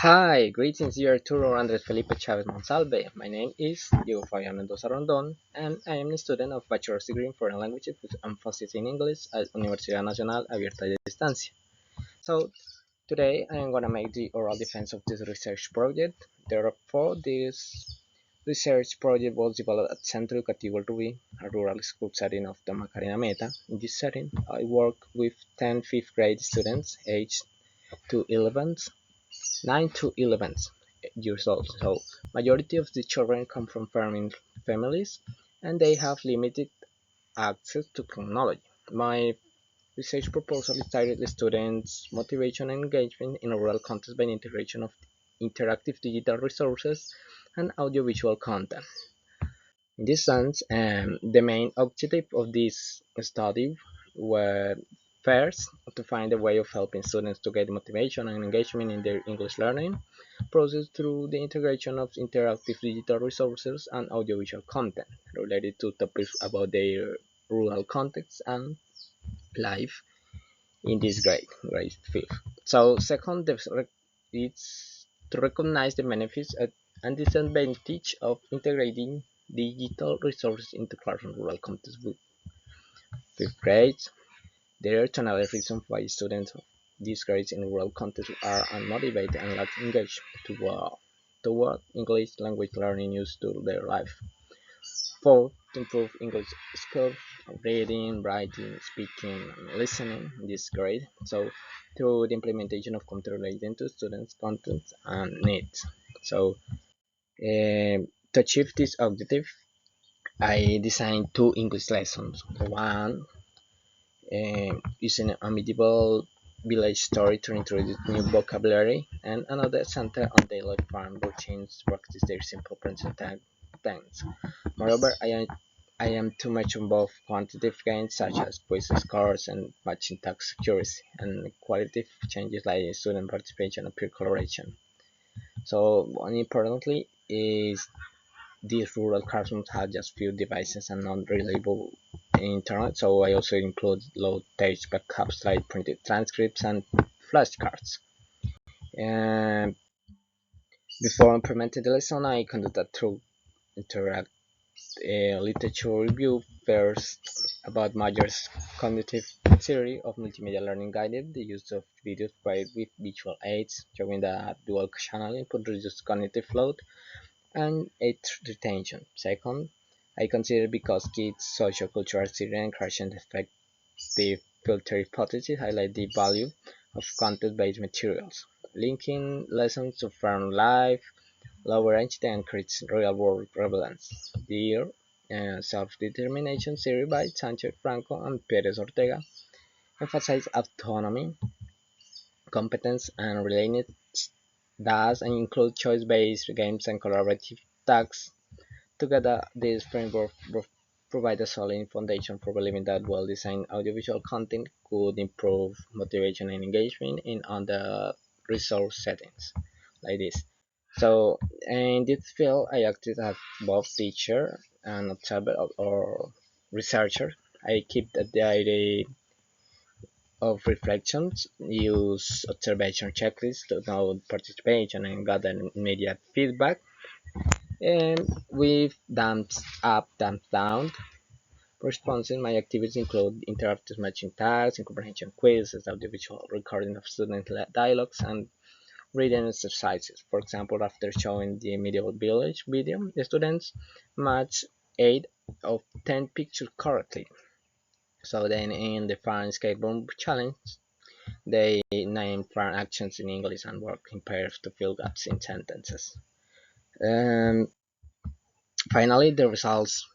Hi, greetings, dear Turo Andres Felipe Chavez Monsalve. My name is Diego Fabian Mendoza Rondon, and I am a student of Bachelor's degree in Foreign Languages with emphasis in English at Universidad Nacional Abierta de Distancia. So, today I am going to make the oral defense of this research project. Therefore, this research project was developed at Centro Educativo Rubí, a rural school setting of the Macarena Meta. In this setting, I work with 10 fifth grade students aged to 11 9 to 11 years old. So majority of the children come from farming families and they have limited access to technology. My research proposal is targeted the students' motivation and engagement in a rural context by integration of interactive digital resources and audiovisual content. In this sense, the main objective of this study were first to find a way of helping students to get motivation and engagement in their English learning process through the integration of interactive digital resources and audiovisual content related to topics about their rural context and life in this grade fifth. So second, it's to recognize the benefits and disadvantage of integrating digital resources into classroom rural context with fifth grades. There are general reasons why students of these grades in rural contexts are unmotivated and lack engagement toward English language learning used to their life. Fourth, to improve English skills, reading, writing, speaking, and listening in this grade. So, through the implementation of content related to students' content and needs. So, to achieve this objective, I designed two English lessons. One using a medieval village story to introduce new vocabulary, and another centered on daily farm routines to practice their simple present tense. Moreover, I am too much involved quantitative gains such as quiz scores and matching tax accuracy, and qualitative changes like student participation and peer collaboration. So, one importantly is these rural classrooms have just few devices and non-reliable internet, so I also include low-tech backups like printed transcripts and flashcards. And before implementing the lesson, I conducted through interact literature review first about Major's cognitive theory of multimedia learning guided the use of videos provided with visual aids showing that dual channel input reduces cognitive load and its retention. Second, I consider because kids' social-cultural theory and creation effective filter hypothesis highlight the value of content-based materials, linking lessons to farm life, lower anxiety, and creates real-world relevance. The self-determination theory by Sanchez Franco and Pérez Ortega emphasize autonomy, competence, and relatedness, thus and include choice-based games and collaborative tasks. Together, these frameworks provide a solid foundation for believing that well-designed audiovisual content could improve motivation and engagement in under-resourced settings like this. So, in this field, I acted as both teacher and observer or researcher. I keep a diary of reflections, use observation checklists to note participation and gather immediate feedback, and with thumbs up, thumbs down responses, my activities include interactive matching tasks, comprehension quizzes, audiovisual recording of student dialogues, and reading exercises. For example, after showing the medieval village video, the students match 8 of 10 pictures correctly. So then in the Farm Skateboard Challenge, they name farm actions in English and work in pairs to fill gaps in sentences. Um, Finally, the results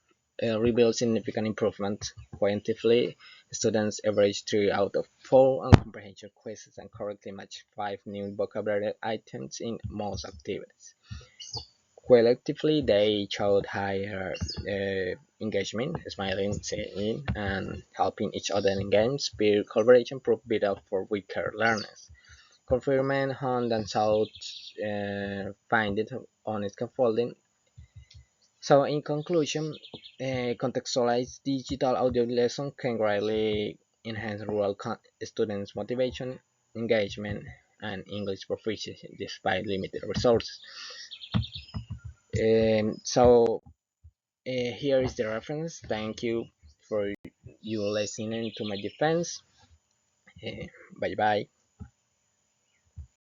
reveal significant improvement. Quantitatively, students averaged 3 out of 4 on comprehension quizzes and correctly matched 5 new vocabulary items in most activities. Collectively, they showed higher engagement, smiling, saying, and helping each other in games. Peer collaboration proved vital for weaker learners. Confirming hand and sought finding on scaffolding. So, in conclusion, contextualized digital audio lesson can greatly enhance rural students' motivation, engagement, and English proficiency despite limited resources. Here is the reference. Thank you for you listening to my defense. Bye bye.